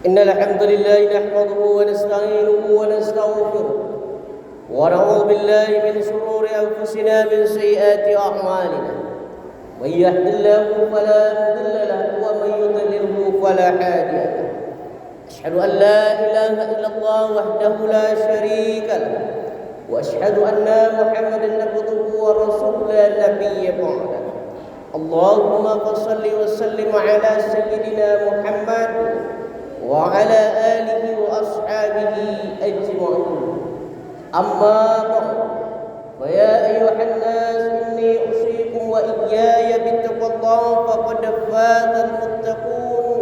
إن الحمد لله نحمده ونستعينه ونستغفره ونعوذ بالله من شرور أنفسنا من سيئات أعمالنا من يهد الله فلا مضل له ومن يضلله فلا هادي له أشهد أن لا إله إلا الله وحده لا شريك له وأشهد أن محمدا عبده ورسوله لا نبي بعده اللهم صل وسلم على سيدنا محمد وعلى آله وأصحابه أجمعين أما بعد فيا أيها الناس إني أوصيكم وإياي بتقوى الله فقد فاز المتقون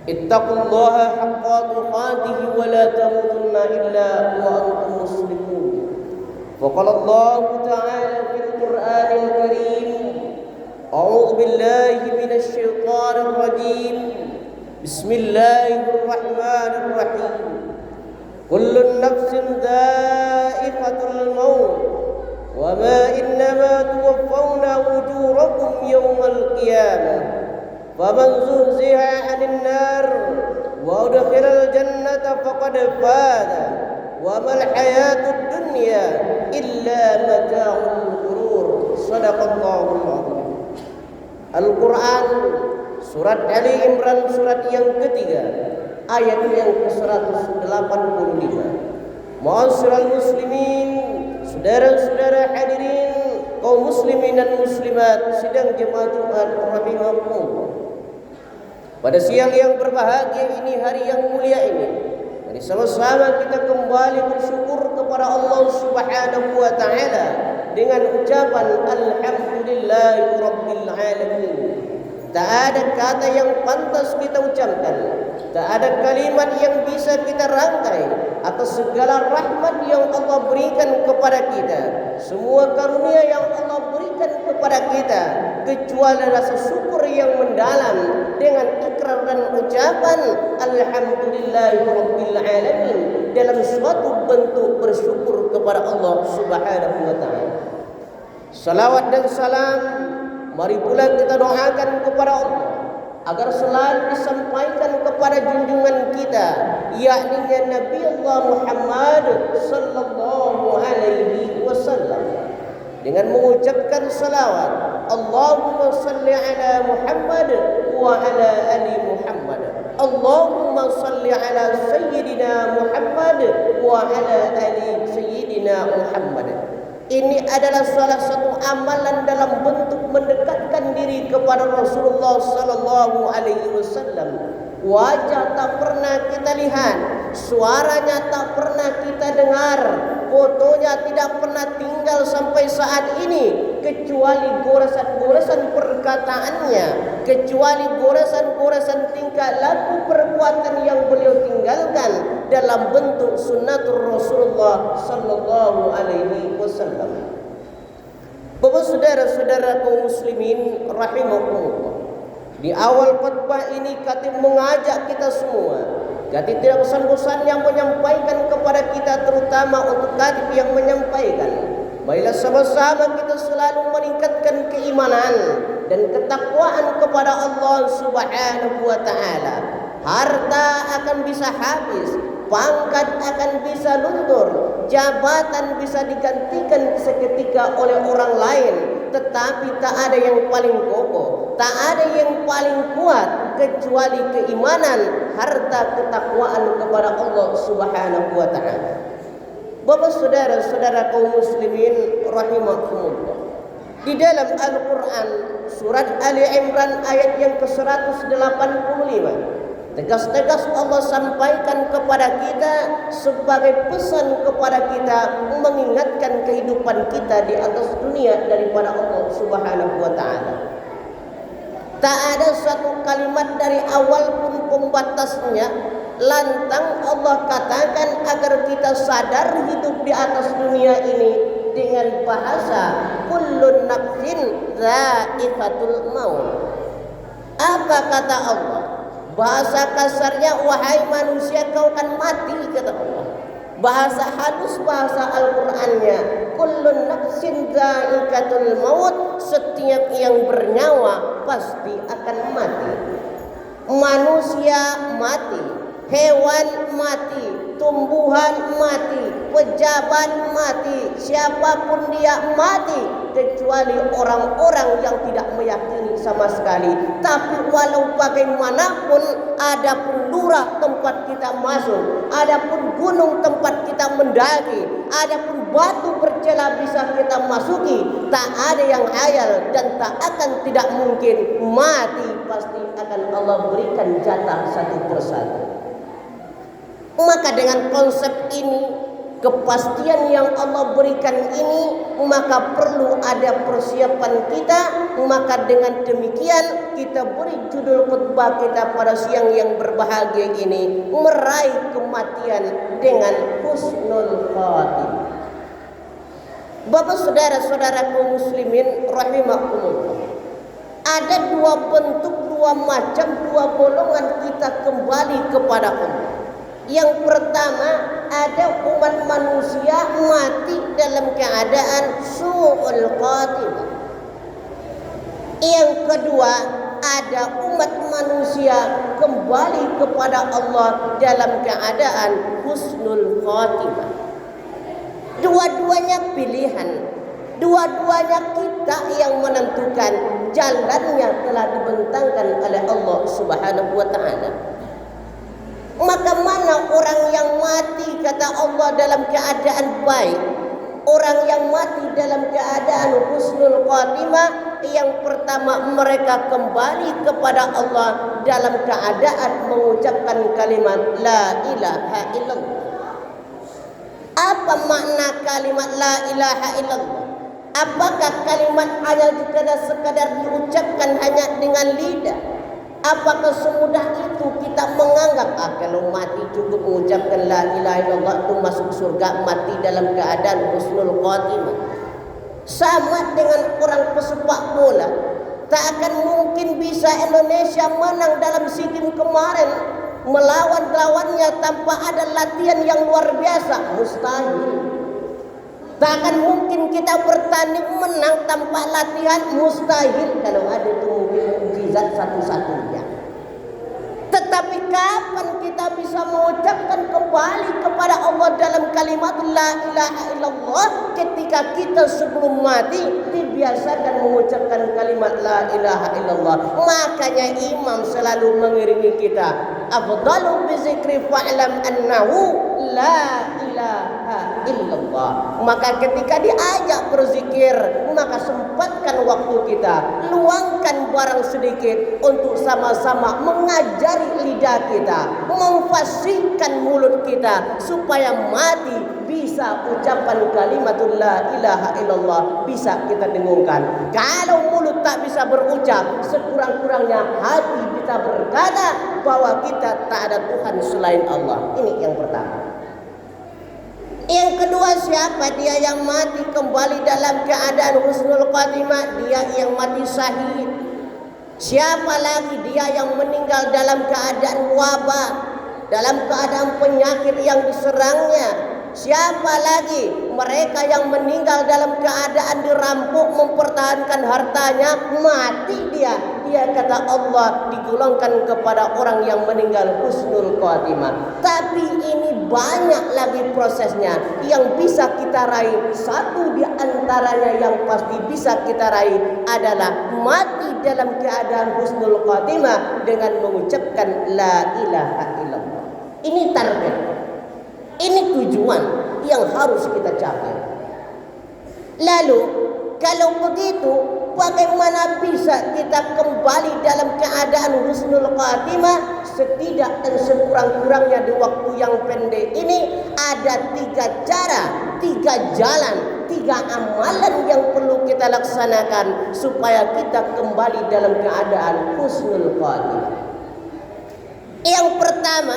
اتقوا الله حق تقاته ولا تموتن إلا وأنتم مسلمون وقال الله تعالى في القرآن الكريم أعوذ بالله من الشيطان الرجيم بسم الله الرحمن الرحيم كل نفس ذائقة الموت وما إنما توفون أجوركم يوم القيامة فمن زحزح عن النار وأدخل الجنة فقد فاز وما الحياة الدنيا إلا متاع الغرور صدق الله العظيم. Al-Quran Surat Ali Imran surat yang ketiga ayat yang ke-185. Ma'asyiral muslimin, saudara-saudara hadirin kaum muslimin dan muslimat sidang jemaah Jumat rahimakumullah. Pada siang yang berbahagia ini, hari yang mulia ini, mari sama-sama kita kembali bersyukur kepada Allah Subhanahu wa taala dengan ucapan alhamdulillahirabbil alamin. Tak ada kata yang pantas kita ucapkan, tak ada kalimat yang bisa kita rangkai atas segala rahmat yang Allah berikan kepada kita, semua karunia yang Allah berikan kepada kita, kecuali rasa syukur yang mendalam dengan ikrar dan ucapan alhamdulillahirabbil alamin dalam suatu bentuk bersyukur kepada Allah Subhanahu wa taala. Salawat dan salam mari pula kita doakan kepada Allah agar selalu disampaikan kepada junjungan kita, yakni Nabi Allah Muhammad sallallahu alaihi wasallam, dengan mengucapkan salawat Allahumma salli ala Muhammad wa ala ali Muhammad, Allahumma salli ala sayyidina Muhammad wa ala ali sayyidina Muhammad. Ini adalah salah satu amalan dalam bentuk mendekatkan diri kepada Rasulullah sallallahu alaihi wasallam. Wajah tak pernah kita lihat, suaranya tak pernah kita dengar, fotonya tidak pernah tinggal sampai saat ini, kecuali goresan-goresan perkataannya, kecuali goresan-goresan tingkah laku perbuatan yang beliau tinggalkan dalam bentuk sunnatur Rasulullah sallallahu alaihi wasallam. Bapak saudara-saudara kaum muslimin rahimakumullah, di awal khutbah ini kami mengajak kita semua, kami tidak bosan-bosan yang menyampaikan kepada kita, terutama untuk kami yang menyampaikan, marilah sama-sama kita selalu meningkatkan keimanan dan ketakwaan kepada Allah Subhanahu wa taala. Harta akan bisa habis, pangkat akan bisa luntur, jabatan bisa digantikan seketika oleh orang lain, tetapi tak ada yang paling kokoh, tak ada yang paling kuat kecuali keimanan, harta, ketakwaan kepada Allah Subhanahu wa taala. Bapak saudara-saudara kaum muslimin rahimakumullah, di dalam Al-Quran surat Ali Imran ayat yang ke-185, tegas-tegas Allah sampaikan kepada kita sebagai pesan kepada kita, mengingatkan kehidupan kita di atas dunia daripada Allah Subhanahu wa taala. Tak ada satu kalimat dari awal pun pembatasnya, lantang Allah katakan agar kita sadar hidup di atas dunia ini dengan bahasa kullun nafsin dha'iqatul maut. Apa kata Allah? Bahasa kasarnya, wahai manusia kau akan mati, kata Allah. Bahasa halus bahasa Al-Qur'annya, kullun nafsin dha'iqatul maut, setiap yang bernyawa pasti akan mati. Manusia mati, hewan mati, tumbuhan mati, pejabat mati, siapapun dia mati, kecuali orang-orang yang tidak meyakini sama sekali. Tapi walau bagaimanapun, adapun lurah tempat kita masuk, adapun gunung tempat kita mendaki, adapun batu bercela bisa kita masuki, tak ada yang hayal dan tak akan tidak mungkin mati, pasti akan Allah berikan jatah satu persatu. Maka dengan konsep ini, kepastian yang Allah berikan ini, maka perlu ada persiapan kita. Maka dengan demikian kita beri judul khutbah kita pada siang yang berbahagia ini, meraih kematian dengan husnul khatimah. Bapak saudara-saudara kaum muslimin rahimakumullah, ada dua bentuk, dua macam, dua golongan kita kembali kepada Allah. Yang pertama, ada umat manusia mati dalam keadaan su'ul khatimah. Yang kedua, ada umat manusia kembali kepada Allah dalam keadaan husnul khatimah. Dua-duanya pilihan, dua-duanya kita yang menentukan. Jalannya telah dibentangkan oleh Allah Subhanahu wa ta'ala. Maka mana orang yang mati kata Allah dalam keadaan baik, orang yang mati dalam keadaan husnul khatimah? Yang pertama, mereka kembali kepada Allah dalam keadaan mengucapkan kalimat la ilaha illallah. Apa makna kalimat la ilaha illallah? Apakah kalimat hanya sekadar diucapkan hanya dengan lidah? Apakah semudah itu kita menganggap kalau mati cukup mengucapkan la ilaha illallah itu masuk surga, mati dalam keadaan husnul khatimah? Sama dengan orang pesepak bola, tak akan mungkin bisa Indonesia menang dalam SEA Games kemarin melawan lawannya tanpa ada latihan yang luar biasa, mustahil. Tak akan mungkin kita bertanding menang tanpa latihan, mustahil. Kalau ada itu mungkin mukjizat satu-satunya. Tetapi kapan kita bisa mengucapkan kembali kepada Allah dalam kalimat la ilaha illallah? Ketika kita sebelum mati dibiasakan mengucapkan kalimat la ilaha illallah. Makanya imam selalu mengiringi kita, afdalu bizikri fa'lam annahu la ilaha illallah. Maka ketika diajak berzikir, maka sempatkan waktu kita, luangkan barang sedikit untuk sama-sama mengajari lidah kita, memfasihkan mulut kita supaya mati bisa ucapan kalimatul la ilaha illallah bisa kita dengungkan. Kalau mulut tak bisa berucap, sekurang-kurangnya hati bisa berkata bahwa kita tak ada Tuhan selain Allah. Ini yang pertama. Yang kedua, siapa dia yang mati kembali dalam keadaan husnul khatimah? Dia yang mati syahid. Siapa lagi? Dia yang meninggal dalam keadaan wabah, dalam keadaan penyakit yang diserangnya. Siapa lagi? Mereka yang meninggal dalam keadaan dirampok mempertahankan hartanya, mati dia. Dia kata Allah digolongkan kepada orang yang meninggal husnul khatimah. Tapi ini banyak lagi prosesnya yang bisa kita raih. Satu di antaranya yang pasti bisa kita raih adalah mati dalam keadaan husnul khatimah dengan mengucapkan la ilaha illallah. Ini target. Ini tujuan yang harus kita capai. Lalu kalau begitu, bagaimana bisa kita kembali dalam keadaan husnul khatimah? Setidak dan sekurang-kurangnya di waktu yang pendek ini ada 3 cara, 3 jalan, 3 amalan yang perlu kita laksanakan supaya kita kembali dalam keadaan husnul khatimah. Yang pertama,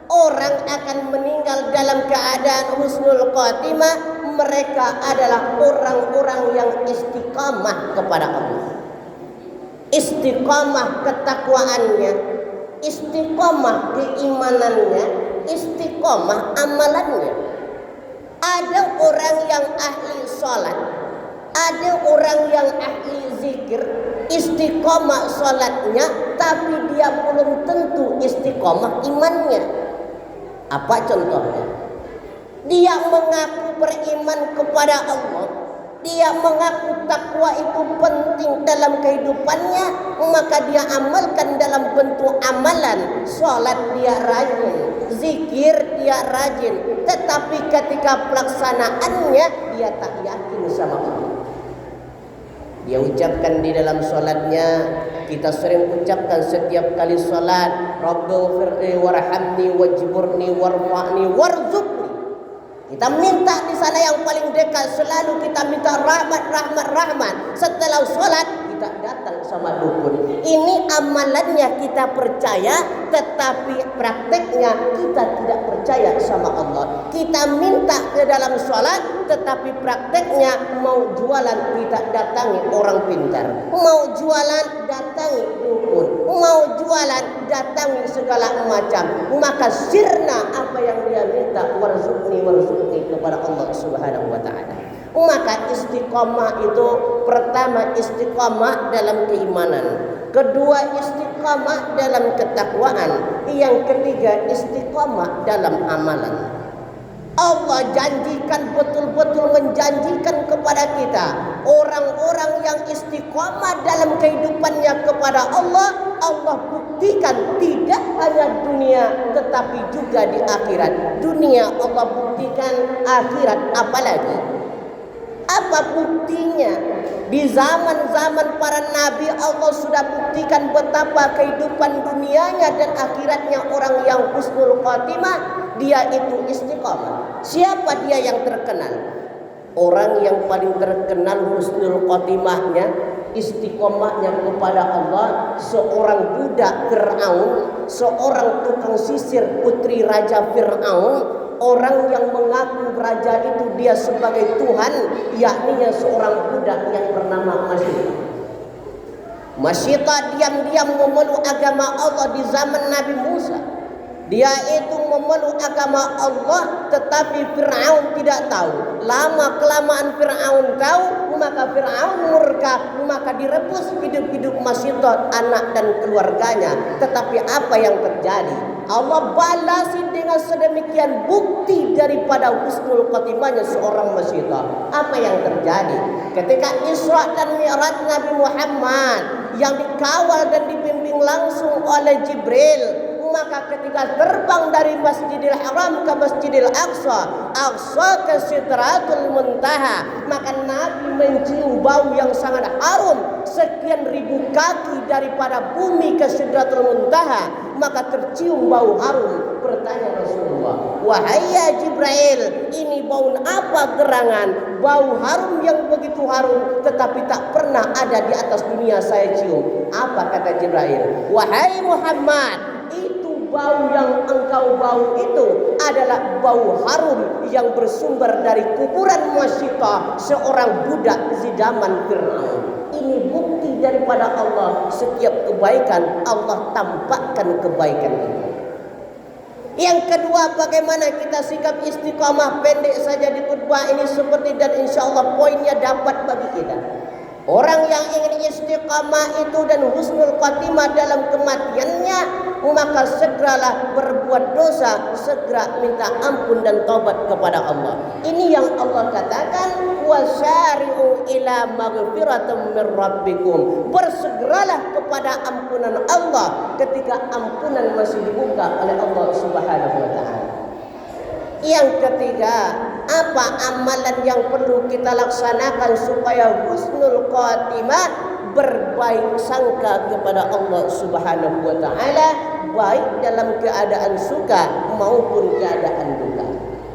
orang akan meninggal dalam keadaan husnul khatimah. Mereka adalah orang-orang yang istiqamah kepada Allah. Istiqamah ketakwaannya, istiqamah keimanannya, istiqamah amalannya. Ada orang yang ahli sholat, ada orang yang ahli zikir, istiqomah sholatnya, tapi dia belum tentu istiqomah imannya. Apa contohnya? Dia mengaku beriman kepada Allah, dia mengaku takwa itu penting dalam kehidupannya, maka dia amalkan dalam bentuk amalan. Sholat dia rajin, zikir dia rajin, tetapi ketika pelaksanaannya dia tak yakin sama Allah. Dia ucapkan di dalam sholatnya, kita sering ucapkan setiap kali sholat, Rabbighfirli warhamni wajburni warfa'ni warzuqni. Kita minta di sana yang paling dekat, selalu kita minta rahmat. Setelah sholat kita datang sama dukun. Ini amalannya kita percaya, tetapi prakteknya kita tidak percaya sama Allah. Kita minta ke dalam sholat, tetapi prakteknya mau jualan kita datangi orang pintar, mau jualan datangi dukun, mau jualan datangi segala macam. Maka sirna apa yang dia minta, warzuqni kepada Allah Subhanahu wa taala. Maka istiqomah itu pertama istiqomah dalam keimanan, kedua istiqomah dalam ketakwaan, yang ketiga istiqomah dalam amalan. Allah janjikan, betul-betul menjanjikan kepada kita, orang-orang yang istiqomah dalam kehidupannya kepada Allah, Allah buktikan tidak hanya dunia tetapi juga di akhirat. Dunia Allah buktikan, akhirat apalagi. Apa buktinya? Di zaman-zaman para nabi Allah sudah buktikan betapa kehidupan dunianya dan akhiratnya orang yang husnul khatimah, dia itu istiqamah. Siapa dia yang terkenal? Orang yang paling terkenal husnul khatimahnya, istiqomahnya kepada Allah, seorang budak Fir'aun, seorang tukang sisir putri Raja Fir'aun, orang yang mengaku raja itu dia sebagai Tuhan, yakni seorang budak yang bernama Masyitah. Masyitah diam-diam memeluk agama Allah di zaman Nabi Musa. Dia itu memeluk agama Allah, tetapi Fir'aun tidak tahu. Lama-kelamaan Fir'aun tahu, maka Fir'aun murka, maka direbus hidup-hidup Masyitah, anak dan keluarganya. Tetapi apa yang terjadi? Allah balasi dengan sedemikian bukti daripada husnul khatimahnya seorang Masyitah. Apa yang terjadi? Ketika Isra dan Mi'raj Nabi Muhammad yang dikawal dan dibimbing langsung oleh Jibril, maka ketika terbang dari Masjidil Haram ke Masjidil Aqsa, Aqsa ke Sidratul Muntaha, maka Nabi mencium bau yang sangat harum. Sekian ribu kaki daripada bumi ke Sidratul Muntaha, maka tercium bau harum. Bertanya Rasulullah, wahai ya Jibril, ini bau apa gerangan? Bau harum yang begitu harum, tetapi tak pernah ada di atas dunia saya cium. Apa kata Jibril? Wahai Muhammad, bau yang engkau bau itu adalah bau harum yang bersumber dari kuburan Masyitah, seorang budak di zaman Fir'aun. Ini bukti daripada Allah, setiap kebaikan Allah tampakkan kebaikan itu. Yang kedua, bagaimana kita sikap istiqamah. Pendek saja di khutbah ini seperti, dan insya Allah poinnya dapat bagi kita. Orang yang ingin istiqamah itu dan husnul khatimah dalam kematiannya, maka segeralah berbuat dosa, segera minta ampun dan taubat kepada Allah. Ini yang Allah katakan, wasari'u ila maghfiratin min rabbikum. Bersegeralah kepada ampunan Allah ketika ampunan masih dibuka oleh Allah Subhanahu wa taala. Yang ketiga, apa amalan yang perlu kita laksanakan supaya husnul khatimah, berbaik sangka kepada Allah Subhanahu wa taala, baik dalam keadaan suka maupun keadaan duka.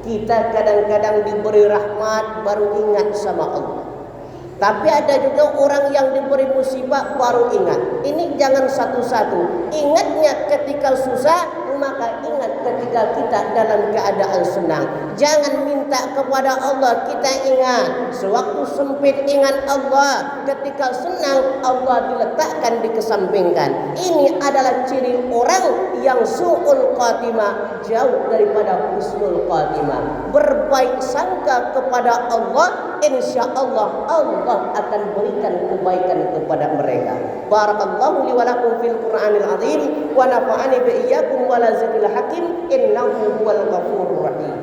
Kita kadang-kadang diberi rahmat baru ingat sama Allah. Tapi ada juga orang yang diberi musibah baru ingat. Ini jangan satu-satu. Ingatnya ketika susah, maka ingat ketika kita dalam keadaan senang. Jangan minta kepada Allah, kita ingat sewaktu sempit ingat Allah, ketika senang Allah diletakkan dikesampingkan. Ini adalah ciri orang yang su'ul khatimah, jauh daripada husnul khatimah. Berbaik sangka kepada Allah, insya Allah Allah akan berikan kebaikan kepada mereka. Barakallahu li wa lakum fil Qur'anil azim wa nafa'ani bi iyyakum wa la zikil hakim innahu huwal ghafurur rahim.